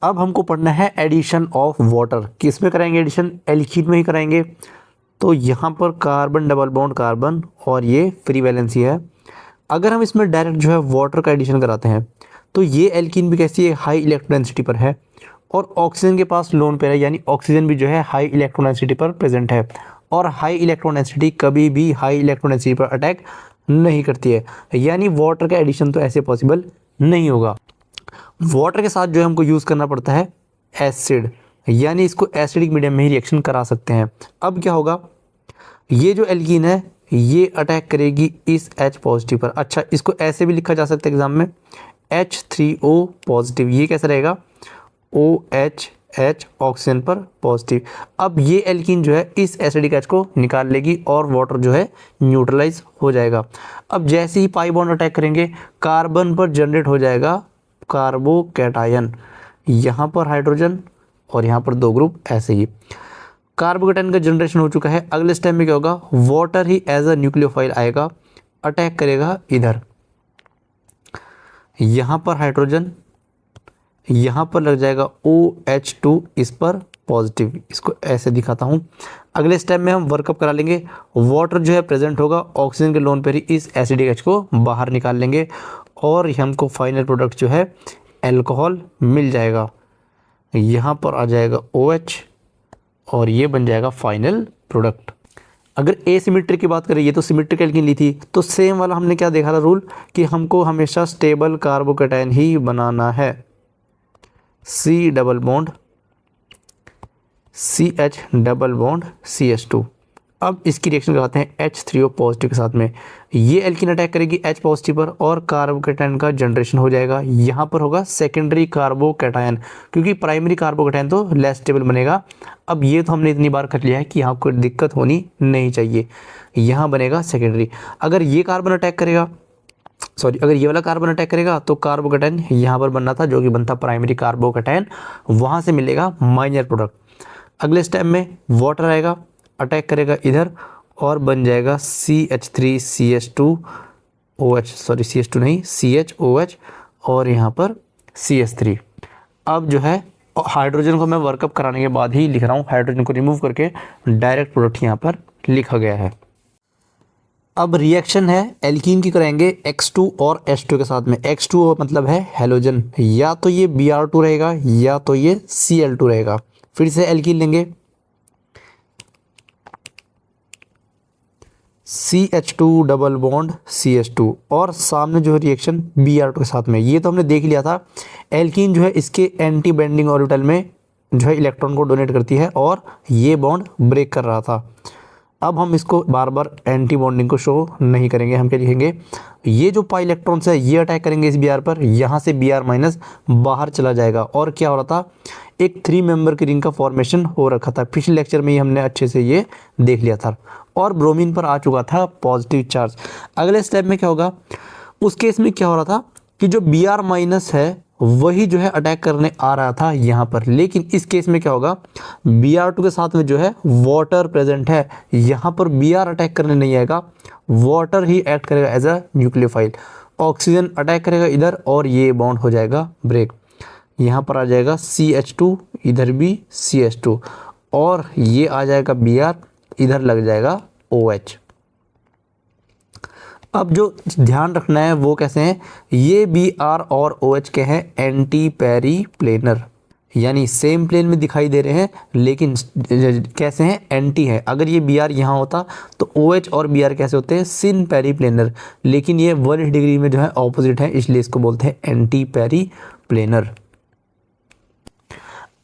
अब हमको पढ़ना है एडिशन ऑफ वाटर। किस में कराएंगे एडिशन? एल्कीन में ही कराएंगे। तो यहाँ पर कार्बन डबल बॉन्ड कार्बन और ये फ्री वैलेंसी है। अगर हम इसमें डायरेक्ट जो है वाटर का एडिशन कराते हैं तो ये एल्कीन भी कैसी है? हाई इलेक्ट्रॉन डेंसिटी पर है और ऑक्सीजन के पास लोन पेयर है, यानी ऑक्सीजन भी जो है हाई इलेक्ट्रॉन डेंसिटी पर प्रेजेंट है। और हाई इलेक्ट्रॉन डेंसिटी कभी भी हाई इलेक्ट्रॉन डेंसिटी पर अटैक नहीं करती है, यानी वाटर का एडिशन तो ऐसे पॉसिबल नहीं होगा। वाटर के साथ जो है हमको यूज़ करना पड़ता है एसिड, यानी इसको एसिडिक मीडियम में ही रिएक्शन करा सकते हैं। अब क्या होगा, ये जो एल्कीन है ये अटैक करेगी इस H पॉजिटिव पर। अच्छा, इसको ऐसे भी लिखा जा सकता है एग्जाम में H3O पॉजिटिव। ये कैसा रहेगा? OH ऑक्सीजन पर पॉजिटिव। अब ये एल्कीन जो है इस एसिडिक H को निकाल लेगी और वाटर जो है न्यूट्रलाइज हो जाएगा। अब जैसे ही पाई बॉन्ड अटैक करेंगे कार्बन पर जनरेट हो जाएगा कार्बोकैटायन, यहाँ पर हाइड्रोजन और यहाँ पर 2 ग्रुप, ऐसे ही कार्बोकैटायन का जनरेशन हो चुका है। अगले स्टेप में क्या होगा, वाटर ही एज अ न्यूक्लियोफाइल आएगा, अटैक करेगा इधर, यहाँ पर हाइड्रोजन, यहाँ पर लग जाएगा OH2 इस पर पॉजिटिव। इसको ऐसे दिखाता हूँ। अगले स्टेप में हम वर्कअप करा लेंगे, वाटर जो है प्रेजेंट होगा, ऑक्सीजन के लोन पर ही इस एसिडिक H को बाहर निकाल लेंगे और हमको फाइनल प्रोडक्ट जो है अल्कोहल मिल जाएगा। यहाँ पर आ जाएगा OH और ये बन जाएगा फाइनल प्रोडक्ट। अगर एसिमेट्रिक की बात करें, ये तो सिमेट्रिक एल्कीन ली थी, तो सेम वाला हमने क्या देखा था रूल कि हमको हमेशा स्टेबल कार्बोकैटायन ही बनाना है। C double bond CH double bond CH2। अब इसकी रिएक्शन कराते हैं H3O पॉजिटिव के साथ में। ये एल्कीन अटैक करेगी H पॉजिटिव पर और कार्बोकैटायन का जनरेशन हो जाएगा। यहाँ पर होगा सेकेंडरी कार्बोकैटायन, क्योंकि प्राइमरी कार्बोकैटायन तो लेस स्टेबल बनेगा। अब ये तो हमने इतनी बार कर लिया है कि यहाँ कोई दिक्कत होनी नहीं चाहिए। यहाँ बनेगा सेकेंडरी। अगर ये कार्बन अटैक करेगा, अगर ये वाला कार्बन अटैक करेगा तो कार्बोकैटायन यहाँ पर बनना था जो कि बनता प्राइमरी कार्बोकैटायन, वहाँ से मिलेगा माइनर प्रोडक्ट। अगले स्टेप में वाटर आएगा, अटैक करेगा इधर और बन जाएगा CH2 नहीं CHOH और यहाँ पर CH3। अब जो है हाइड्रोजन को मैं वर्कअप कराने के बाद ही लिख रहा हूँ, हाइड्रोजन को रिमूव करके डायरेक्ट प्रोडक्ट यहाँ पर लिखा गया है। अब रिएक्शन है एल्कीन की कराएंगे X2 और H2 के साथ में। X2 मतलब है हेलोजन, या तो ये Br2 रहेगा या तो ये Cl2 रहेगा। फिर से एल्कीन लेंगे CH2 डबल बॉन्ड CH2 और सामने जो है रिएक्शन Br2 के साथ में। ये तो हमने देख लिया था, एल्कीन जो है इसके एंटी बेंडिंग ऑर्बिटल में जो है इलेक्ट्रॉन को डोनेट करती है और ये बॉन्ड ब्रेक कर रहा था। अब हम इसको बार बार एंटी बॉन्डिंग को शो नहीं करेंगे। हम क्या लिखेंगे, ये जो पाई इलेक्ट्रॉन्स है ये अटैक करेंगे इस Br पर, यहाँ से Br माइनस बाहर चला जाएगा। और क्या हो रहा था, एक 3 मेंबर की रिंग का फॉर्मेशन हो रखा था। पिछले लेक्चर में ही हमने अच्छे से ये देख लिया था और ब्रोमीन पर आ चुका था पॉजिटिव चार्ज। अगले स्टेप में क्या होगा, उस केस में क्या हो रहा था कि जो Br माइनस है वही जो है अटैक करने आ रहा था यहाँ पर, लेकिन इस केस में क्या होगा, Br2 के साथ में जो है वाटर प्रेजेंट है, यहाँ पर Br अटैक करने नहीं आएगा, वाटर ही एक्ट करेगा as a nucleophile. Oxygen attack करेगा इधर और ये बॉन्ड हो जाएगा ब्रेक। यहाँ पर आ जाएगा CH2, इधर भी CH2 और ये आ जाएगा Br, इधर लग जाएगा OH। अब जो ध्यान रखना है वो कैसे हैं, ये Br और OH के हैं एंटी पेरी प्लेनर, यानी सेम प्लेन में दिखाई दे रहे हैं लेकिन कैसे हैं, एंटी है। अगर ये Br यहाँ होता तो OH और Br कैसे होते हैं, सिन पेरी प्लेनर, लेकिन ये 180 डिग्री में जो है ऑपोजिट है, इसलिए इसको बोलते हैं एंटी पेरी प्लेनर।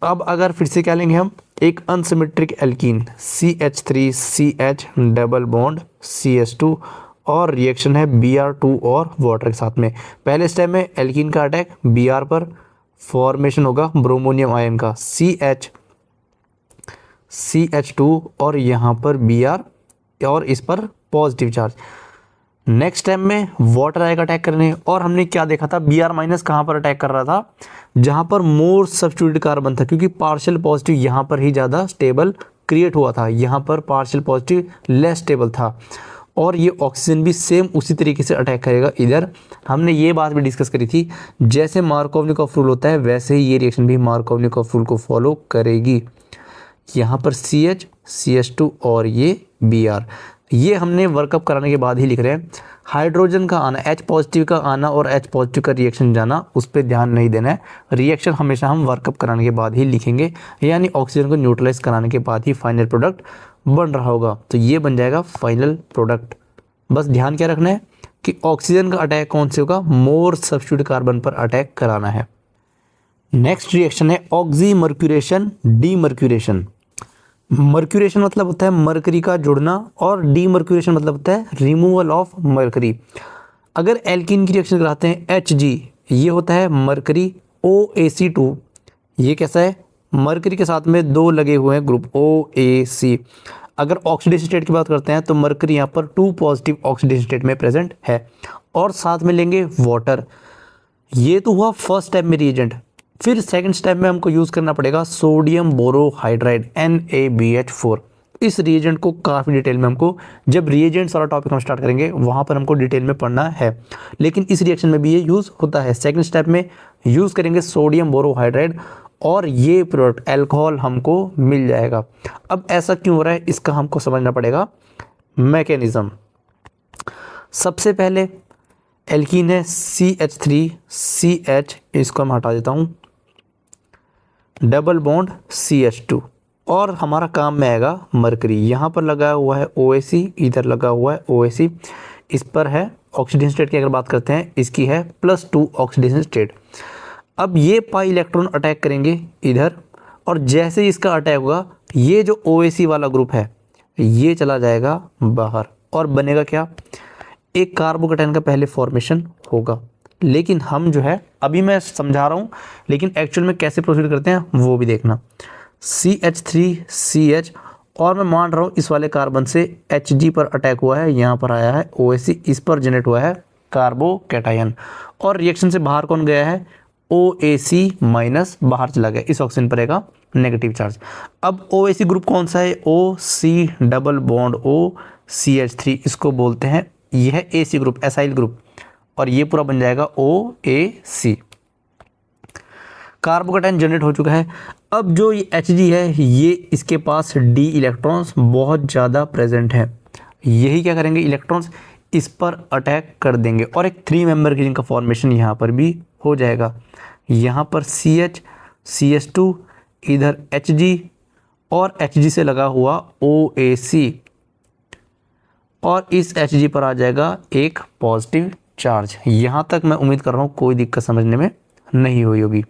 अब अगर फिर से क्या लेंगे हम, एक unsymmetric alkene CH3CH double bond CH2 और रिएक्शन है Br2 और वाटर के साथ में। पहले स्टेप में एल्कीन का अटैक Br पर, फॉर्मेशन होगा ब्रोमोनियम आयन का CH2 और यहाँ पर Br और इस पर पॉजिटिव चार्ज। नेक्स्ट टाइम में वाटर आएगा अटैक करने और हमने क्या देखा था, Br माइनस कहाँ पर अटैक कर रहा था, जहाँ पर मोर सब्स्टिट्यूटेड कार्बन था, क्योंकि पार्शियल पॉजिटिव यहाँ पर ही ज़्यादा स्टेबल क्रिएट हुआ था, यहाँ पर पार्शियल पॉजिटिव लेस स्टेबल था। और ये ऑक्सीजन भी सेम उसी तरीके से अटैक करेगा इधर। हमने ये बात भी डिस्कस करी थी, जैसे मार्कोवनिकॉफ रूल होता है वैसे ही ये रिएक्शन भी मार्कोवनिकॉफ रूल को फॉलो करेगी। यहाँ पर CH CH2 और ये Br, ये हमने वर्कअप कराने के बाद ही लिख रहे हैं। हाइड्रोजन का आना, H पॉजिटिव का आना और H पॉजिटिव का रिएक्शन जाना, उस पर ध्यान नहीं देना है। रिएक्शन हमेशा हम वर्कअप कराने के बाद ही लिखेंगे, यानी ऑक्सीजन को न्यूट्रलाइज कराने के बाद ही फाइनल प्रोडक्ट बन रहा होगा। तो ये बन जाएगा फाइनल प्रोडक्ट। बस ध्यान क्या रखना है कि ऑक्सीजन का अटैक कौन से होगा, मोर सब्स्टिट्यूट कार्बन पर अटैक कराना है। नेक्स्ट रिएक्शन है ऑक्सीमर्क्यूरेशन डीमर्क्यूरेशन। मर्क्यूरेशन मतलब होता है मरकरी का जुड़ना और डीमर्क्यूरेशन मतलब होता है रिमूवल ऑफ मरकरी। अगर एल्कीन की रिएक्शन कराते हैं Hg, ये होता है मरकरी OAC2। ये कैसा है, मरकरी के साथ में 2 लगे हुए हैं ग्रुप OAC। अगर ऑक्सीडेशन स्टेट की बात करते हैं तो मरकरी यहाँ पर 2 पॉजिटिव ऑक्सीडेशन स्टेट में प्रेजेंट है और साथ में लेंगे वाटर। ये तो हुआ फर्स्ट स्टेप में रिएजेंट। फिर सेकंड स्टेप में हमको यूज़ करना पड़ेगा सोडियम बोरोहाइड्राइड NaBH4। इस रिएजेंट को काफ़ी डिटेल में हमको, जब रिएजेंट्स वाला टॉपिक हम स्टार्ट करेंगे वहाँ पर हमको डिटेल में पढ़ना है, लेकिन इस रिएक्शन में भी ये यूज़ होता है। सेकंड स्टेप में यूज़ करेंगे सोडियम बोरोहाइड्राइड और ये प्रोडक्ट अल्कोहल हमको मिल जाएगा। अब ऐसा क्यों हो रहा है, इसका हमको समझना पड़ेगा मैकेनिज़्म। सबसे पहले एल्कीन है CH3CH, इसको मैं हटा देता हूँ, डबल बॉन्ड CH2 और हमारा काम में आएगा मरकरी। यहाँ पर लगा हुआ है OAC, इधर लगा हुआ है OAC, इस पर है ऑक्सीडेशन स्टेट की अगर बात करते हैं इसकी है +2 ऑक्सीडेशन स्टेट। अब ये पाई इलेक्ट्रॉन अटैक करेंगे इधर और जैसे ही इसका अटैक होगा ये जो OAC वाला ग्रुप है ये चला जाएगा बाहर और बनेगा क्या, एक कार्बोकैटायन का पहले फॉर्मेशन होगा। लेकिन हम जो है, अभी मैं समझा रहा हूँ लेकिन एक्चुअल में कैसे प्रोसीड करते हैं वो भी देखना। CH3CH और मैं मान रहा हूँ इस वाले कार्बन से Hg पर अटैक हुआ है, यहाँ पर आया है OAC, इस पर जनरेट हुआ है कार्बोकैटायन और रिएक्शन से बाहर कौन गया है, OAC- बाहर चला गया, इस ऑक्सीजन पर रहेगा नेगेटिव चार्ज। अब OAC ग्रुप कौन सा है, OC डबल बॉन्ड OCH3, इसको बोलते हैं, यह है AC ग्रुप, एसाइल ग्रुप, और ये पूरा बन जाएगा OAC। कार्बोकैटायन जनरेट हो चुका है। अब जो ये Hg है ये इसके पास D इलेक्ट्रॉन्स बहुत ज़्यादा प्रेजेंट है, यही क्या करेंगे, इलेक्ट्रॉन्स इस पर अटैक कर देंगे और एक 3 मेंबर ग्रीन का फॉर्मेशन यहाँ पर भी हो जाएगा। यहाँ पर CH CH2, इधर Hg और Hg से लगा हुआ OAC और इस Hg पर आ जाएगा एक पॉजिटिव चार्ज। यहाँ तक मैं उम्मीद कर रहा हूँ कोई दिक्कत समझने में नहीं हुई होगी।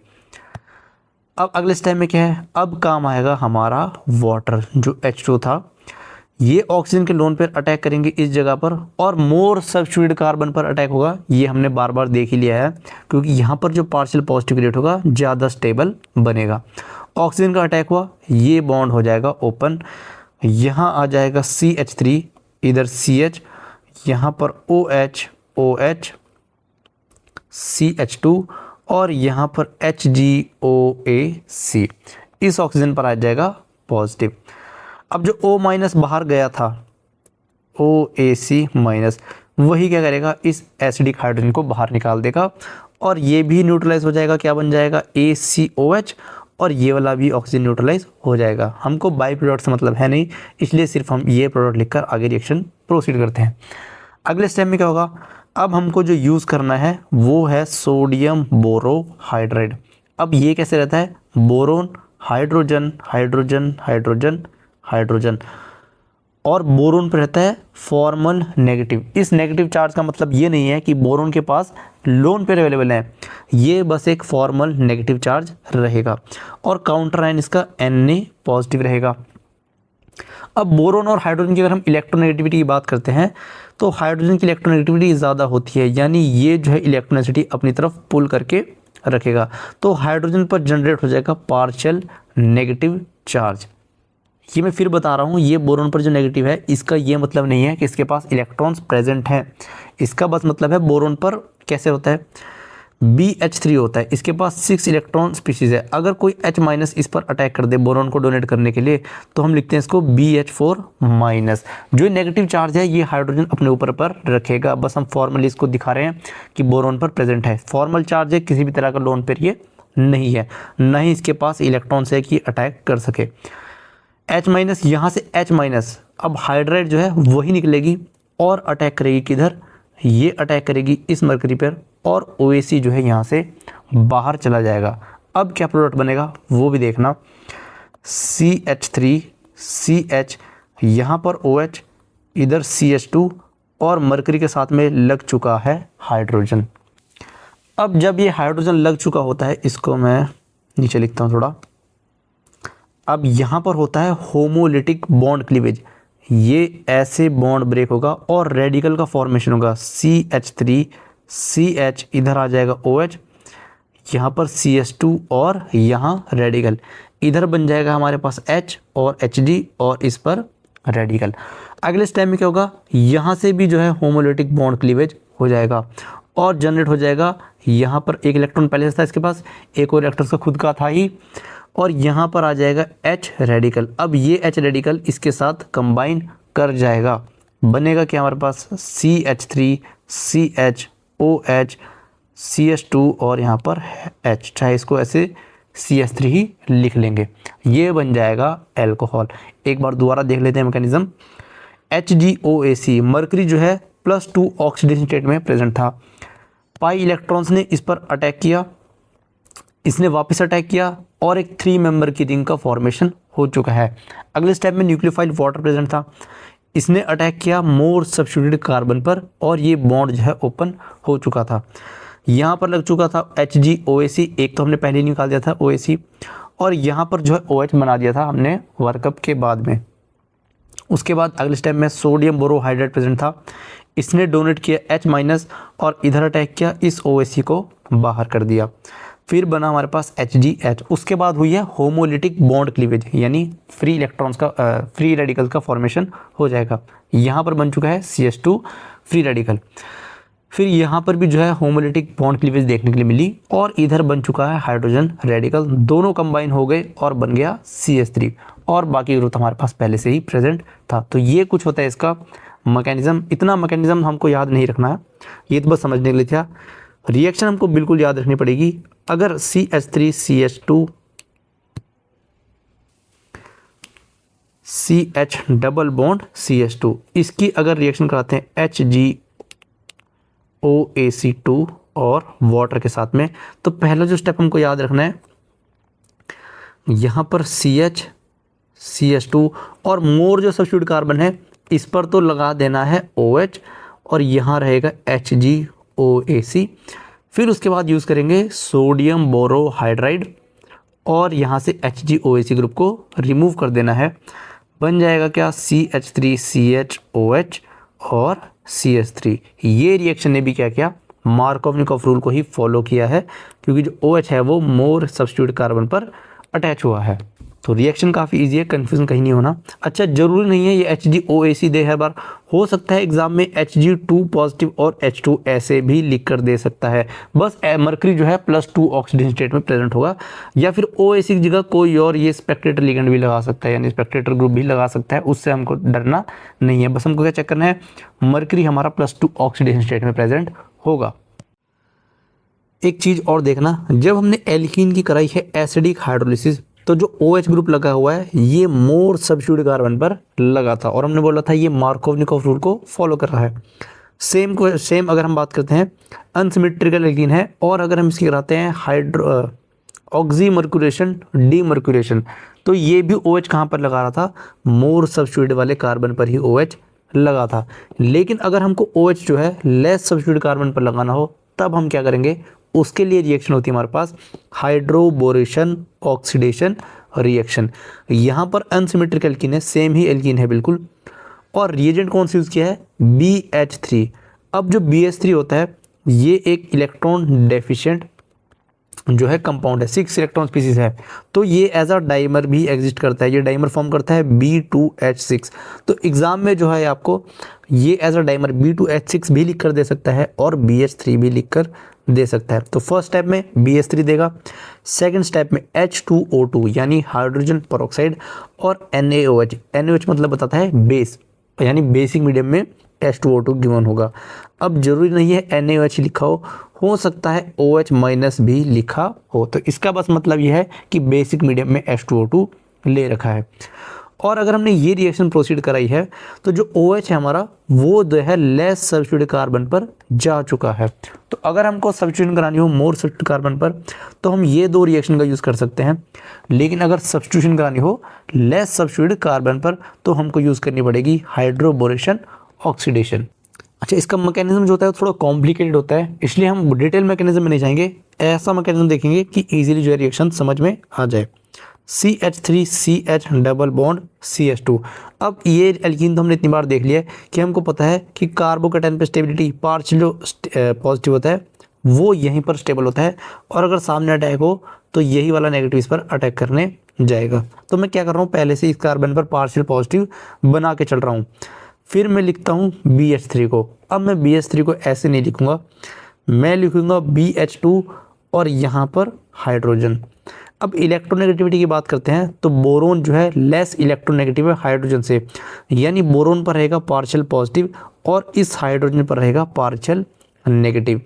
अब अगले स्टेप में क्या है, अब काम आएगा हमारा वाटर जो H2 था, ये ऑक्सीजन के लोन पर अटैक करेंगे इस जगह पर और मोर सब्स्टिट्यूटेड कार्बन पर अटैक होगा। ये हमने बार बार देख ही लिया है क्योंकि यहाँ पर जो पार्शियल पॉजिटिव रेट होगा ज़्यादा स्टेबल बनेगा। ऑक्सीजन का अटैक हुआ, ये बॉन्ड हो जाएगा ओपन, यहाँ आ जाएगा CH3, इधर CH, यहाँ पर OH OH CH2 और यहाँ पर HgOAC, इस ऑक्सीजन पर आ जाएगा पॉजिटिव। अब जो O- बाहर गया था OAC-, वही क्या करेगा, इस एसिडिक हाइड्रोजन को बाहर निकाल देगा और ये भी न्यूट्रलाइज हो जाएगा, क्या बन जाएगा ACOH, और ये वाला भी ऑक्सीजन न्यूट्रलाइज हो जाएगा। हमको बाई प्रोडक्ट से मतलब है नहीं, इसलिए सिर्फ हम ये प्रोडक्ट लिखकर आगे रिएक्शन प्रोसीड करते हैं। अगले स्टेप में क्या होगा, अब हमको जो यूज़ करना है वो है सोडियम बोरोहाइड्राइड। अब ये कैसे रहता है, boron hydrogen hydrogen hydrogen hydrogen और बोरोन पर रहता है फॉर्मल नेगेटिव। इस नेगेटिव चार्ज का मतलब ये नहीं है कि बोरोन के पास लोन पेयर अवेलेबल है, ये बस एक फॉर्मल नेगेटिव चार्ज रहेगा और काउंटर आयन इसका Na पॉजिटिव रहेगा। अब बोरोन और हाइड्रोजन की अगर हम इलेक्ट्रोनेगेटिविटी की बात करते हैं तो हाइड्रोजन की इलेक्ट्रोनेगेटिविटी ज़्यादा होती है, यानी ये जो है इलेक्ट्रोनेगेटिविटी अपनी तरफ पुल करके रखेगा, तो हाइड्रोजन पर जनरेट हो जाएगा पार्शियल नेगेटिव चार्ज। ये मैं फिर बता रहा हूँ, ये बोरोन पर जो नेगेटिव है इसका ये मतलब नहीं है कि इसके पास इलेक्ट्रॉन्स प्रेजेंट हैं, इसका बस मतलब है बोरोन पर कैसे होता है, BH3 होता है, इसके पास 6 इलेक्ट्रॉन स्पीशीज है। अगर कोई H माइनस इस पर अटैक कर दे बोरॉन को डोनेट करने के लिए, तो हम लिखते हैं इसको BH4 माइनस। जो नेगेटिव चार्ज है ये हाइड्रोजन अपने ऊपर पर रखेगा। बस हम फॉर्मली इसको दिखा रहे हैं कि बोरॉन पर प्रेजेंट है। फॉर्मल चार्ज है, किसी भी तरह का लोन पेयर ये नहीं है, न ही इसके पास इलेक्ट्रॉन्स है कि अटैक कर सके। H माइनस, यहाँ से H माइनस, अब हाइड्राइड जो है वही निकलेगी और अटैक करेगी किधर, ये अटैक करेगी इस मरकरी पर, और OAC जो है यहाँ से बाहर चला जाएगा। अब क्या प्रोडक्ट बनेगा वो भी देखना, CH3 CH, यहाँ पर OH, इधर CH2 और मरकरी के साथ में लग चुका है हाइड्रोजन। अब जब ये हाइड्रोजन लग चुका होता है, इसको मैं नीचे लिखता हूँ थोड़ा। अब यहाँ पर होता है होमोलिटिक बॉन्ड क्लीवेज, ये ऐसे बॉन्ड ब्रेक होगा और रेडिकल का फॉर्मेशन होगा। CH3 CH, इधर आ जाएगा OH, यहाँ पर CH2 और यहाँ रेडिकल, इधर बन जाएगा हमारे पास H और Hd और इस पर रेडिकल। अगले स्टेप में क्या होगा, यहाँ से भी जो है होमोलिटिक बॉन्ड क्लीवेज हो जाएगा और जनरेट हो जाएगा। यहाँ पर एक इलेक्ट्रॉन पहले से था इसके पास, एक और इलेक्ट्रॉन का खुद का था ही, और यहाँ पर आ जाएगा H रेडिकल। अब ये H रेडिकल इसके साथ कंबाइन कर जाएगा, बनेगा क्या हमारे पास CH3 CH OH CH2 और यहाँ पर H, चाहे इसको ऐसे CH3 ही लिख लेंगे, ये बन जाएगा एल्कोहल। एक बार दोबारा देख लेते हैं मैकेनिज्म। HgOAc, मरकरी जो है +2 ऑक्सीडेशन स्टेट में प्रेजेंट था। पाई इलेक्ट्रॉन्स ने इस पर अटैक किया, इसने वापस अटैक किया और एक 3 मेंबर की रिंग का फॉर्मेशन हो चुका है। अगले स्टेप में न्यूक्लियोफाइल वाटर प्रेजेंट था, इसने अटैक किया मोर सब्स्टिट्यूटेड कार्बन पर और ये बॉन्ड जो है ओपन हो चुका था। यहाँ पर लग चुका था HgOAc, एक तो हमने पहले ही निकाल दिया था OAc, और यहाँ पर जो है OH बना दिया था हमने वर्कअप के बाद में। उसके बाद अगले स्टेप में सोडियम बोरोहाइड्रेट प्रेजेंट था, इसने डोनेट किया H माइनस और इधर अटैक किया, इस OAc को बाहर कर दिया। फिर बना हमारे पास HgH। उसके बाद हुई है होमोलिटिक बॉन्ड क्लीवेज, यानी फ्री इलेक्ट्रॉन्स का फ्री रेडिकल्स का फॉर्मेशन हो जाएगा। यहाँ पर बन चुका है CH2 फ्री रेडिकल। फिर यहाँ पर भी जो है होमोलिटिक बॉन्ड क्लीवेज देखने के लिए मिली और इधर बन चुका है हाइड्रोजन रेडिकल, दोनों कंबाइन हो गए और बन गया CH3, और बाकी ग्रुप हमारे पास पहले से ही प्रेजेंट था। तो ये कुछ होता है इसका मैकेनिज्म। इतना मैकेनिज्म हमको याद नहीं रखना है, ये तो बस समझने के लिए था। रिएक्शन हमको बिल्कुल याद रखनी पड़ेगी। अगर CH3 CH2 CH double bond CH2, इसकी अगर रिएक्शन कराते हैं HgOAc2 और वाटर के साथ में, तो पहला जो स्टेप हमको याद रखना है, यहाँ पर CH CH2 और मोर जो सब्स्टिट्यूट कार्बन है इस पर तो लगा देना है OH और यहाँ रहेगा HgOAc। फिर उसके बाद यूज़ करेंगे सोडियम बोरोहाइड्राइड और यहाँ से HgOAc ग्रुप को रिमूव कर देना है, बन जाएगा क्या CH3 CHOH और CH3। ये रिएक्शन ने भी क्या किया, मार्कोवनिकॉफ रूल को ही फॉलो किया है, क्योंकि जो OH है वो मोर सब्स्टिट्यूट कार्बन पर अटैच हुआ है। तो रिएक्शन काफ़ी इजी है, कन्फ्यूजन कहीं नहीं होना। अच्छा, जरूरी नहीं है ये HgOAc दे, हर बार हो सकता है एग्जाम में Hg2 पॉजिटिव और H2 ऐसे भी लिख कर दे सकता है। बस मरकरी जो है +2 ऑक्सीडेशन स्टेट में प्रेजेंट होगा, या फिर OAc की जगह कोई और ये स्पेक्टेटर लिगेंड भी लगा सकता है, यानी स्पेक्टेटर ग्रुप भी लगा सकता है, उससे हमको डरना नहीं है। बस हमको क्या चेक करना है, मरकरी हमारा +2 ऑक्सीडेशन स्टेट में प्रेजेंट होगा। एक चीज़ और देखना, जब हमने एल्कीन की कराई है एसिडिक हाइड्रोलिसिस, तो जो OH ग्रुप लगा हुआ है ये मोर सब्स्टिट्यूट कार्बन पर लगा था और हमने बोला था ये मार्कोवनिकॉफ रूल को फॉलो कर रहा है। सेम अगर हम बात करते हैं अनसिमेट्रिकल एल्कीन है, और अगर हम इसकी कराते हैं ऑक्सीमर्क्यूरेशन डीमर्क्यूरेशन, तो ये भी OH कहाँ पर लगा रहा था, मोर सब्स्टिट्यूट वाले कार्बन पर ही OH लगा था। लेकिन अगर हमको OH जो है लेस सब्स्टिट्यूट कार्बन पर लगाना हो, तब हम क्या करेंगे, उसके लिए रिएक्शन होती है हमारे पास हाइड्रोबोरेशन ऑक्सीडेशन रिएक्शन। यहाँ पर अनसिमेट्रिक एल्कीन है, सेम ही एल्कीन है बिल्कुल, और रिएजेंट कौन सा यूज़ किया है, BH3। अब जो BH3 होता है ये एक इलेक्ट्रॉन डेफिशिएंट जो है कंपाउंड है, 6 इलेक्ट्रॉन स्पीसीज है, तो ये एज अ डाइमर भी एग्जिस्ट करता है, ये डाइमर फॉर्म करता है B2H6। तो एग्जाम में जो है आपको ये एज अ डाइमर B2H6 भी लिख कर दे सकता है और BH3 भी लिख कर दे सकता है। तो फर्स्ट स्टेप में BH3 देगा, सेकंड स्टेप में H2O2 यानी हाइड्रोजन पेरोक्साइड और NaOH। NaOH मतलब बताता है बेस, यानी बेसिक मीडियम में H2O2 गिवन होगा। अब जरूरी नहीं है NaOH लिखा हो सकता है OH माइनस भी लिखा हो। तो इसका बस मतलब यह है कि बेसिक मीडियम में H2O2 ले रखा है। और अगर हमने ये रिएक्शन प्रोसीड कराई है तो जो OH है हमारा वो जो है लेस सब्स्टिट्यूटेड कार्बन पर जा चुका है। तो अगर हमको सब्स्टिट्यूशन करानी हो मोर सब्स्टिट्यूटेड कार्बन पर तो हम ये दो रिएक्शन का यूज़ कर सकते हैं। लेकिन अगर सब्स्टिट्यूशन करानी हो लेस सब्स्टिट्यूटेड कार्बन पर तो हमको यूज़ करनी पड़ेगी हाइड्रोबोरेशन ऑक्सीडेशन। अच्छा, इसका मैकेनिज्म जो होता है थोड़ा कॉम्प्लिकेटेड होता है, इसलिए हम डिटेल मैकेनिज्म में नहीं जाएंगे, ऐसा मैकेनिज्म देखेंगे कि इजीली जो है रिएक्शन समझ में आ जाए। CH3CH double bond CH2। अब ये एल्कीन तो हमने इतनी बार देख लिया है कि हमको पता है कि कार्बोकेटाइन पे स्टेबिलिटी पार्शियल जो पॉजिटिव होता है वो यहीं पर स्टेबल होता है, और अगर सामने अटैक हो तो यही वाला नेगेटिव इस पर अटैक करने जाएगा। तो मैं क्या कर रहा हूँ, पहले से इस कार्बन पर पार्शियल पॉजिटिव बना के चल रहा हूँ। फिर मैं लिखता हूँ BH3 को। अब मैं BH3 को ऐसे नहीं लिखूँगा, मैं लिखूँगा BH2 और यहाँ पर हाइड्रोजन। अब इलेक्ट्रोनेगेटिविटी की बात करते हैं तो बोरोन जो है लेस इलेक्ट्रोनेगेटिव है हाइड्रोजन से, यानी बोरोन पर रहेगा पार्शियल पॉजिटिव और इस हाइड्रोजन पर रहेगा पार्शियल नेगेटिव।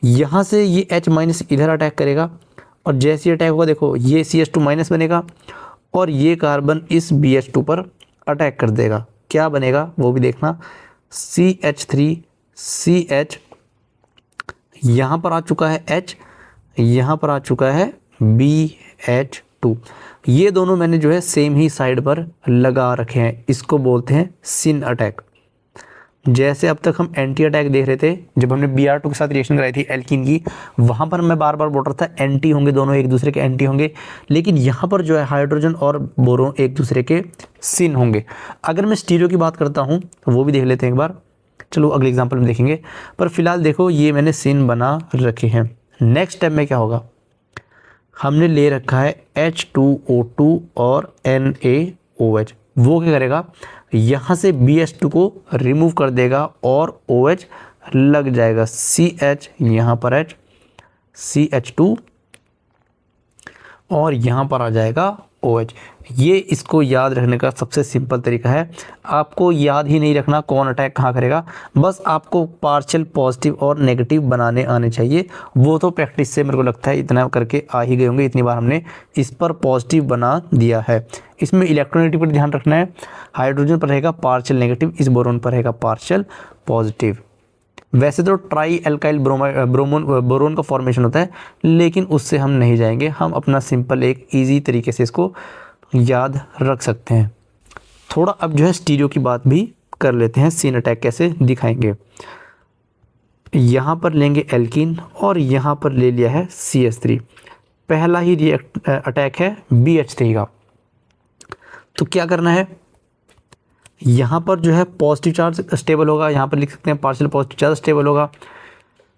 यहाँ से ये H माइनस इधर अटैक करेगा और जैसे ही अटैक होगा देखो ये CH2 माइनस बनेगा और ये कार्बन इस BH2 पर अटैक कर देगा। क्या बनेगा वो भी देखना, CH3CH, यहाँ पर आ चुका है H, यहाँ पर आ चुका है BH2। ये दोनों मैंने जो है सेम ही साइड पर लगा रखे हैं, इसको बोलते हैं सिन अटैक। जैसे अब तक हम एंटी अटैक देख रहे थे जब हमने Br2 के साथ रिएक्शन कराई थी एल्कीन की, वहाँ पर मैं बार बार बोल रहा था एंटी होंगे, दोनों एक दूसरे के एंटी होंगे, लेकिन यहाँ पर जो है हाइड्रोजन और बोरोन एक दूसरे के सिन होंगे। अगर मैं स्टीरियो की बात करता हूँ तो वो भी देख लेते हैं एक बार, चलो अगले एग्जाम्पल में देखेंगे, पर फिलहाल देखो ये मैंने सिन बना रखे हैं। नेक्स्ट स्टेप में क्या होगा, हमने ले रखा है H2O2 और NaOH, वो क्या करेगा यहाँ से BH2 को रिमूव कर देगा और OH लग जाएगा, CH यहाँ पर H, CH2 और यहाँ पर आ जाएगा OH। ये इसको याद रखने का सबसे सिंपल तरीका है। आपको याद ही नहीं रखना कौन अटैक कहाँ करेगा, बस आपको पार्शियल पॉजिटिव और नेगेटिव बनाने आने चाहिए। वो तो प्रैक्टिस से मेरे को लगता है इतना करके आ ही गए होंगे, इतनी बार हमने इस पर पॉजिटिव बना दिया है। इसमें इलेक्ट्रोनेगेटिव पर ध्यान रखना है, हाइड्रोजन पर रहेगा पार्शियल नेगेटिव, इस बोरोन पर रहेगा पार्शियल पॉजिटिव। वैसे तो ट्राई एल्काइल बोरोन का फॉर्मेशन होता है, लेकिन उससे हम नहीं जाएंगे, हम अपना सिंपल एक इजी तरीके से इसको याद रख सकते हैं। थोड़ा अब जो है स्टीरियो की बात भी कर लेते हैं, सीन अटैक कैसे दिखाएंगे। यहाँ पर लेंगे एल्कीन और यहाँ पर ले लिया है CH3। पहला ही अटैक है BH3 का। तो क्या करना है, यहाँ पर जो है पॉजिटिव चार्ज स्टेबल होगा, यहाँ पर लिख सकते हैं पार्शियल पॉजिटिव चार्ज स्टेबल होगा।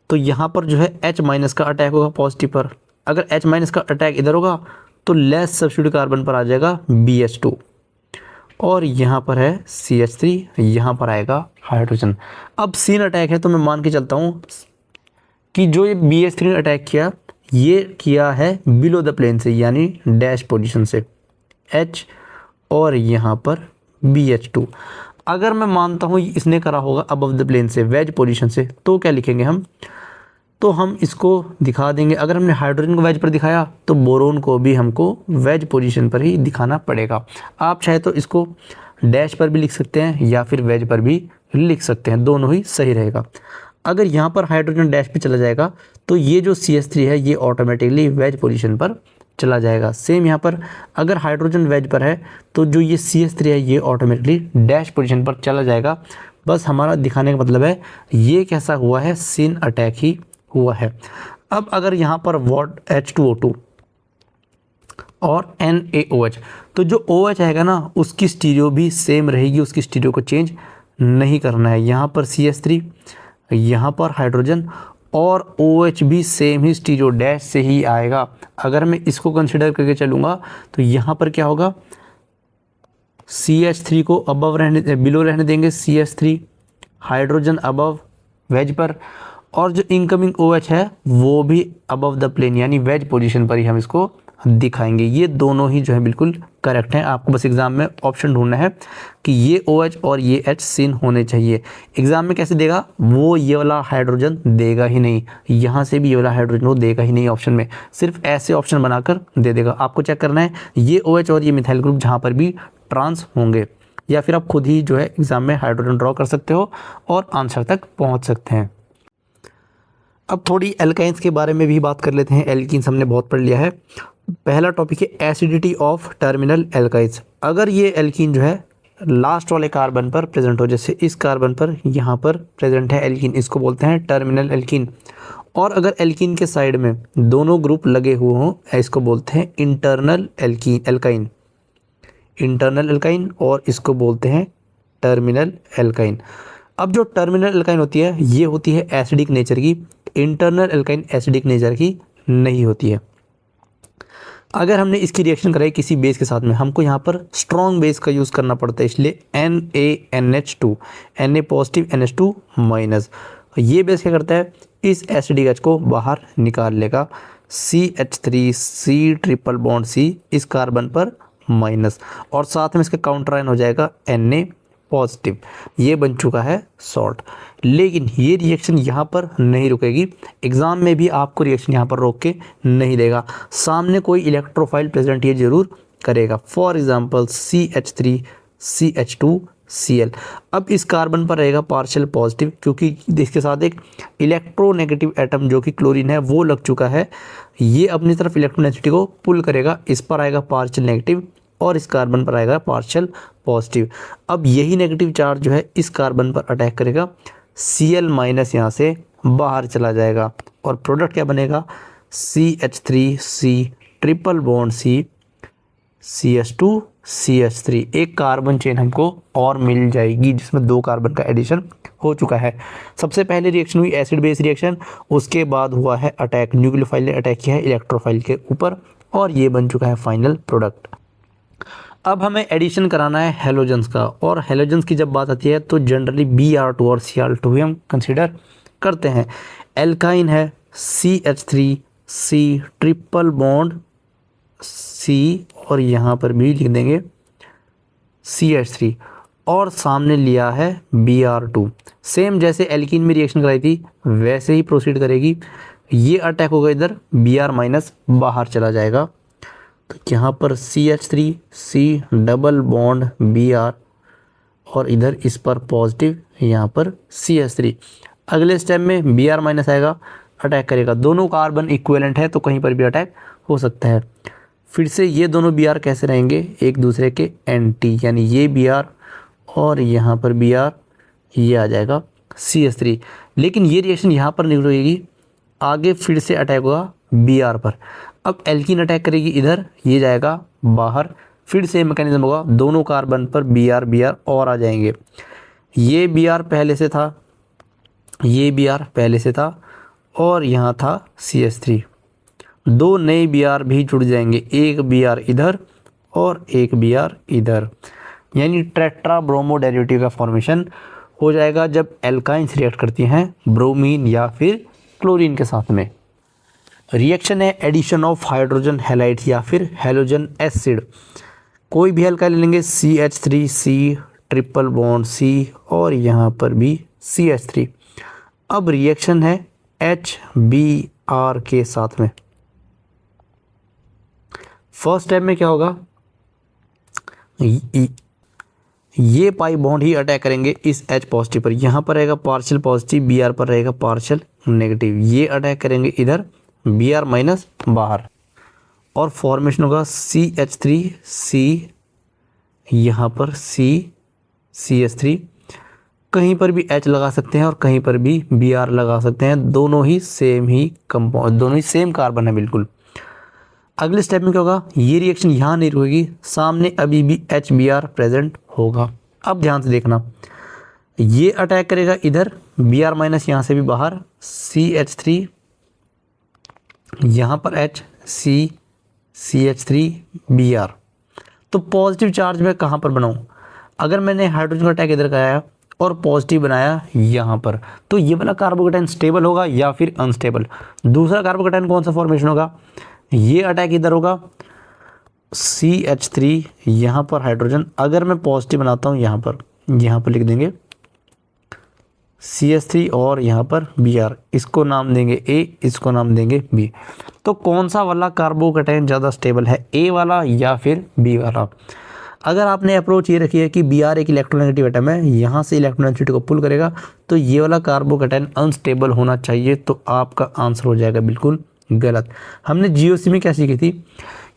तो यहाँ पर जो है H माइनस का अटैक होगा पॉजिटिव पर। अगर H माइनस का अटैक इधर होगा तो लेस सब्स्टिट्यूटेड कार्बन पर आ जाएगा BH2 और यहाँ पर है CH3, यहाँ पर आएगा हाइड्रोजन। अब सीन अटैक है तो मैं मान के चलता हूँ कि जो ये BH3 ने अटैक किया ये किया है बिलो द प्लेन से, यानी डैश पोजीशन से H और यहाँ पर BH2। अगर मैं मानता हूँ इसने करा होगा अबव द प्लेन से, वेज पोजीशन से, तो क्या लिखेंगे हम, तो हम इसको दिखा देंगे। अगर हमने हाइड्रोजन को वेज पर दिखाया तो बोरोन को भी हमको वेज पोजीशन पर ही दिखाना पड़ेगा। आप चाहे तो इसको डैश पर भी लिख सकते हैं या फिर वेज पर भी लिख सकते हैं, दोनों ही सही रहेगा। अगर यहाँ पर हाइड्रोजन डैश पे चला जाएगा तो ये जो CH3 है ये ऑटोमेटिकली वेज पोजीशन पर चला जाएगा। सेम यहाँ पर अगर हाइड्रोजन वेज पर है तो जो ये CH3 है ये ऑटोमेटिकली डैश पोजीशन पर चला जाएगा। बस हमारा दिखाने का मतलब है ये कैसा हुआ है, सिन अटैक ही हुआ है। अब अगर यहाँ पर H2O2 और NaOH, तो जो OH आएगा ना उसकी स्टीरियो भी सेम रहेगी, उसकी स्टीरियो को चेंज नहीं करना है। यहाँ पर CH3, यहाँ पर हाइड्रोजन और OH भी सेम ही स्टीरियो डैश से ही आएगा। अगर मैं इसको कंसिडर करके चलूँगा तो यहाँ पर क्या होगा, CH3 को बिलो रहने देंगे, CH3 हाइड्रोजन अबव वेज पर, और जो इनकमिंग OH है वो भी अबव द प्लेन यानी वेज पोजीशन पर ही हम इसको दिखाएंगे। ये दोनों ही जो है बिल्कुल करेक्ट हैं। आपको बस एग्जाम में ऑप्शन ढूंढना है कि ये OH और ये H सीन होने चाहिए। एग्जाम में कैसे देगा, वो ये वाला हाइड्रोजन देगा ही नहीं, यहाँ से भी ये वाला हाइड्रोजन वो देगा ही नहीं ऑप्शन में, सिर्फ ऐसे ऑप्शन बनाकर दे देगा। आपको चेक करना है ये OH और ये मिथाइल ग्रुप जहाँ पर भी ट्रांस होंगे, या फिर आप खुद ही जो है एग्जाम में हाइड्रोजन ड्रॉ कर सकते हो और आंसर तक पहुँच सकते हैं। अब थोड़ी एल्काइंस के बारे में भी बात कर लेते हैं। एल्कीन्स हमने बहुत पढ़ लिया है। पहला टॉपिक है एसिडिटी ऑफ टर्मिनल एल्काइंस। अगर ये एल्कीन जो है लास्ट वाले कार्बन पर प्रेजेंट हो, जैसे इस कार्बन पर यहाँ पर प्रेजेंट है एल्कीन, इसको बोलते हैं टर्मिनल एल्कीन। और अगर एल्कीन के साइड में दोनों ग्रुप लगे हुए हों, इसको बोलते हैं इंटरनल एल्काइन, इंटरनल एल्काइन, और इसको बोलते हैं टर्मिनल एल्काइन। अब जो टर्मिनल एल्काइन होती है ये होती है एसिडिक नेचर की, इंटरनल एल्काइन एसिडिक नेचर की नहीं होती है। अगर हमने इसकी रिएक्शन कराई किसी बेस के साथ में, हमको यहाँ पर स्ट्रॉन्ग बेस का यूज़ करना पड़ता है, इसलिए NaNH2, Na positive NH2 minus. ये बेस क्या करता है, इस एसिडिक H को बाहर निकाल लेगा, CH3 ट्रिपल बॉन्ड C इस कार्बन पर माइनस, और साथ में इसका काउंटर आयन हो जाएगा Na पॉजिटिव। ये बन चुका है सॉल्ट। लेकिन ये रिएक्शन यहाँ पर नहीं रुकेगी, एग्जाम में भी आपको रिएक्शन यहाँ पर रोक के नहीं देगा, सामने कोई इलेक्ट्रोफाइल प्रेजेंट ये जरूर करेगा। For example CH3 CH2 Cl। अब इस कार्बन पर रहेगा पार्शियल पॉजिटिव, क्योंकि इसके साथ एक इलेक्ट्रोनेगेटिव एटम जो कि क्लोरीन है वो लग चुका है, ये अपनी तरफ इलेक्ट्रोनेगेटिविटी को पुल करेगा, इस पर आएगा पार्शियल नेगेटिव और इस कार्बन पर आएगा पार्शियल पॉजिटिव। अब यही नेगेटिव चार्ज जो है इस कार्बन पर अटैक करेगा, Cl माइनस यहाँ से बाहर चला जाएगा और प्रोडक्ट क्या बनेगा, CH3 triple bond C CH2 CH3, एक कार्बन चेन हमको और मिल जाएगी जिसमें 2 कार्बन का एडिशन हो चुका है। सबसे पहले रिएक्शन हुई एसिड बेस रिएक्शन, उसके बाद हुआ है अटैक, न्यूक्लियोफाइल ने अटैक किया है इलेक्ट्रोफाइल के ऊपर, और ये बन चुका है फाइनल प्रोडक्ट। अब हमें एडिशन कराना है हेलोजन्स का, और हेलोजन्स की जब बात आती है तो जनरली Br2 और Cl2 भी हम कंसीडर करते हैं। एल्काइन है CH3 ट्रिपल बॉन्ड C, और यहाँ पर भी लिख देंगे CH3, और सामने लिया है Br2। सेम जैसे एल्कीन में रिएक्शन कराई थी वैसे ही प्रोसीड करेगी, ये अटैक होगा इधर, Br माइनस बाहर चला जाएगा, तो यहाँ पर CH3 डबल बॉन्ड Br, और इधर इस पर पॉजिटिव, यहाँ पर CH3। अगले स्टेप में Br माइनस आएगा, अटैक करेगा, दोनों कार्बन इक्विवेलेंट है तो कहीं पर भी अटैक हो सकता है। फिर से ये दोनों Br कैसे रहेंगे एक दूसरे के एंटी, यानी ये Br और यहाँ पर Br, ये आ जाएगा CH3। लेकिन ये रिएक्शन यहाँ पर नहीं रुकेगी, आगे फिर से अटैक होगा Br पर। अब एल्कीन अटैक करेगी इधर, ये जाएगा बाहर, फिर से मैकेनिज्म होगा, दोनों कार्बन पर Br और आ जाएंगे। ये Br पहले से था, ये Br पहले से था, और यहाँ था CH3, 2 नए Br भी जुड़ जाएंगे, एक Br इधर और एक Br इधर, यानी टेट्रा ब्रोमो डेरिवेटिव का फॉर्मेशन हो जाएगा जब एल्काइंस रिएक्ट करती हैं ब्रोमीन या फिर क्लोरीन के साथ में। रिएक्शन है एडिशन ऑफ हाइड्रोजन हैलाइड या फिर हैलोजन एसिड। कोई भी एल्काइल लेंगे, CH3 ट्रिपल बॉन्ड C, और यहाँ पर भी CH3। अब रिएक्शन है HBr के साथ में। फर्स्ट स्टेप में क्या होगा, ये पाई बॉन्ड ही अटैक करेंगे इस H पॉजिटिव पर, यहाँ पर रहेगा पार्शियल पॉजिटिव, Br पर रहेगा पार्शियल नेगेटिव, ये अटैक करेंगे इधर, Br माइनस बाहर, और फॉर्मेशन होगा CH3 यहाँ पर CH3, कहीं पर भी H लगा सकते हैं और कहीं पर भी Br लगा सकते हैं, दोनों ही सेम ही कंपाउंड, दोनों ही सेम कार्बन है बिल्कुल। अगले स्टेप में क्या होगा, ये रिएक्शन यहाँ नहीं रुकेगी, सामने अभी भी HBr प्रेजेंट होगा। अब ध्यान से देखना, ये अटैक करेगा इधर, Br माइनस यहाँ से भी बाहर, CH3 यहाँ पर H CH3 Br। तो पॉजिटिव चार्ज मैं कहाँ पर बनाऊँ, अगर मैंने हाइड्रोजन का अटैक इधर कराया और पॉजिटिव बनाया यहाँ पर, तो ये वाला कार्बोकेटाइन स्टेबल होगा या फिर अनस्टेबल। दूसरा कार्बोकेटाइन कौन सा फॉर्मेशन होगा, ये अटैक इधर होगा CH3, यहाँ पर हाइड्रोजन, अगर मैं पॉजिटिव बनाता हूँ यहाँ पर लिख देंगे CH3 और यहाँ पर Br, इसको नाम देंगे A, इसको नाम देंगे B। तो कौन सा वाला कार्बोकेटाइन ज़्यादा स्टेबल है, A वाला या फिर B वाला। अगर आपने अप्रोच ये रखी है कि Br एक इलेक्ट्रोनेगेटिव एटम है, यहाँ से इलेक्ट्रोनेगेटिविटी को पुल करेगा, तो ये वाला कार्बोकेटाइन अनस्टेबल होना चाहिए, तो आपका आंसर हो जाएगा बिल्कुल गलत। हमने GOC में क्या सीखी थी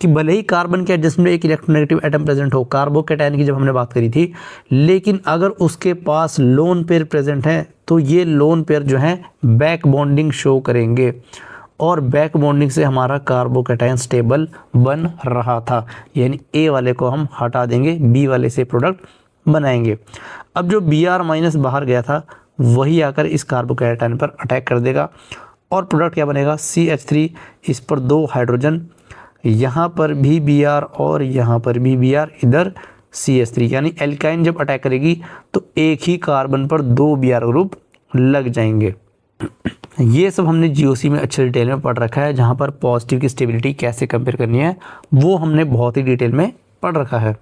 कि भले ही कार्बन के एडजस्ट में एक इलेक्ट्रोनेगेटिव एटम प्रेजेंट हो, कार्बोकेटाइन की जब हमने बात करी थी, लेकिन अगर उसके पास लोन पेयर प्रेजेंट है तो ये लोन पेयर जो है बैक बॉन्डिंग शो करेंगे, और बैक बॉन्डिंग से हमारा कार्बोकेटाइन स्टेबल बन रहा था, यानी A वाले को हम हटा देंगे, B वाले से प्रोडक्ट बनाएंगे। अब जो Br माइनस बाहर गया था वही आकर इस कार्बोकेटाइन पर अटैक कर देगा, और प्रोडक्ट क्या बनेगा CH3, इस पर 2 हाइड्रोजन, यहाँ पर भी Br और यहाँ पर भी Br, इधर CH3, यानी एल्काइन जब अटैक करेगी तो एक ही कार्बन पर 2 Br ग्रुप लग जाएंगे। ये सब हमने GOC में अच्छे डिटेल में पढ़ रखा है, जहाँ पर पॉजिटिव की स्टेबिलिटी कैसे कंपेयर करनी है वो हमने बहुत ही डिटेल में पढ़ रखा है।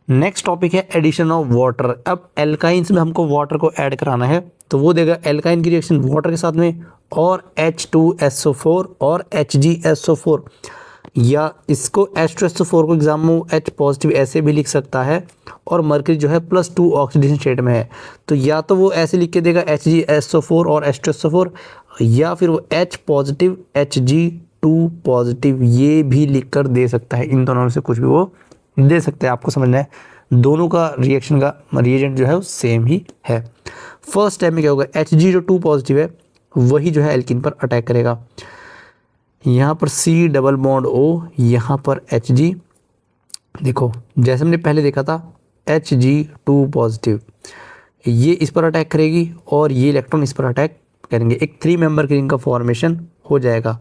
नेक्स्ट टॉपिक है एडिशन ऑफ वाटर। अब एल्काइंस में हमको वाटर को ऐड कराना है, तो वो देगा एल्काइन की रिएक्शन वाटर के साथ में, और H2SO4 और HgSO4, या इसको H2SO4 को एग्जाम में H पॉजिटिव ऐसे भी लिख सकता है, और मरकरी जो है +2 ऑक्सीडेशन स्टेट में है, तो या तो वो ऐसे लिख के देगा HgSO4 और H2SO4, या फिर वो H पॉजिटिव Hg2 पॉजिटिव ये भी लिख कर दे सकता है। इन दोनों में से कुछ भी वो दे सकते हैं, आपको समझना है दोनों का रिएक्शन का रिएजेंट जो है वो सेम ही है। फर्स्ट स्टेप में क्या होगा, Hg जो 2 पॉजिटिव है वही जो है एल्कीन पर अटैक करेगा, यहाँ पर C डबल बॉन्ड O, यहाँ पर Hg, देखो जैसे हमने पहले देखा था Hg2 पॉजिटिव, ये इस पर अटैक करेगी और ये इलेक्ट्रॉन इस पर अटैक करेंगे, एक 3 मेंबर रिंग का फॉर्मेशन हो जाएगा।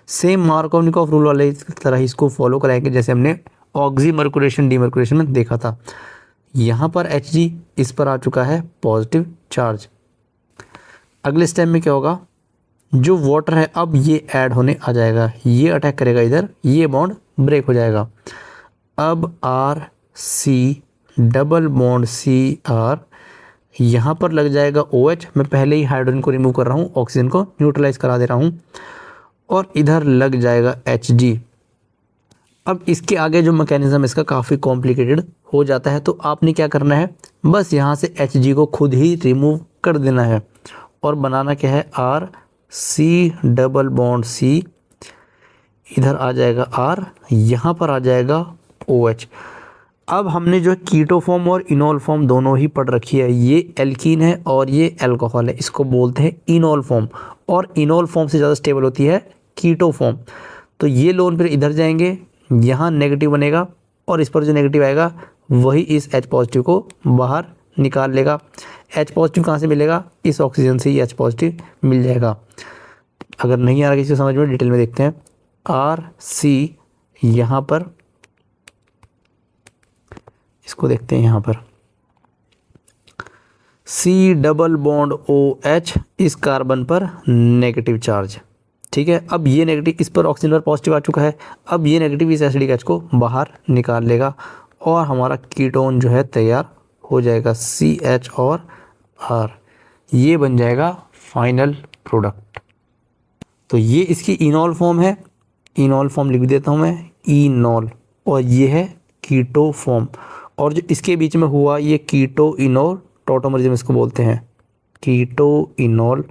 सेम मार्कोवनिकोव रूल वाले तरह इसको फॉलो कराएंगे जैसे हमने ऑक्सीमर्कुरेशन डीमर्कुरेशन में देखा था। यहाँ पर Hg इस पर आ चुका है पॉजिटिव चार्ज। अगले स्टेप में क्या होगा, जो वाटर है अब ये ऐड होने आ जाएगा, ये अटैक करेगा इधर, ये बॉन्ड ब्रेक हो जाएगा। अब RC डबल बॉन्ड CR, यहाँ पर लग जाएगा OH, मैं पहले ही हाइड्रोजन को रिमूव कर रहा हूँ, ऑक्सीजन को न्यूट्रलाइज करा दे रहा हूँ, और इधर लग जाएगा Hg। अब इसके आगे जो मैकेनिज्म इसका काफ़ी कॉम्प्लिकेटेड हो जाता है, तो आपने क्या करना है, बस यहाँ से Hg को खुद ही रिमूव कर देना है, और बनाना क्या है RC डबल बॉन्ड C, इधर आ जाएगा R, यहाँ पर आ जाएगा OH। अब हमने जो कीटो फॉर्म और इनोल फॉर्म दोनों ही पढ़ रखी है, ये एल्कीन है और ये अल्कोहल है, इसको बोलते हैं इनोल फॉर्म, और इनोल फॉर्म से ज़्यादा स्टेबल होती है कीटो फॉर्म। तो ये लोन फिर इधर जाएंगे, यहाँ नेगेटिव बनेगा, और इस पर जो नेगेटिव आएगा वही इस H पॉजिटिव को बाहर निकाल लेगा। H पॉजिटिव कहाँ से मिलेगा, इस ऑक्सीजन से ही H पॉजिटिव मिल जाएगा। अगर नहीं आ रहा किसी समझ में, डिटेल में देखते हैं। RC यहाँ पर, इसको देखते हैं यहाँ पर C डबल बॉन्ड OH, इस कार्बन पर नेगेटिव चार्ज, ठीक है। अब ये नेगेटिव इस पर ऑक्सीजन पर पॉजिटिव आ चुका है, अब ये नेगेटिव इस एसिडिक H को बाहर निकाल लेगा, और हमारा कीटोन जो है तैयार हो जाएगा, CH और R, ये बन जाएगा फाइनल प्रोडक्ट। तो ये इसकी इनोल फॉर्म है, इनोल फॉर्म लिख देता हूँ मैं, इनोल, और ये है कीटो फॉर्म, और जो इसके बीच में हुआ ये कीटो इनोल टोटोमरिज्म इसको बोलते हैं, keto enol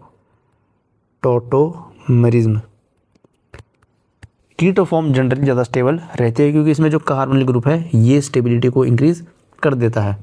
tautomerism. Keto form generally ज़्यादा स्टेबल रहते हैं क्योंकि इसमें जो कार्बोनिल ग्रुप है ये स्टेबिलिटी को इंक्रीज कर देता है।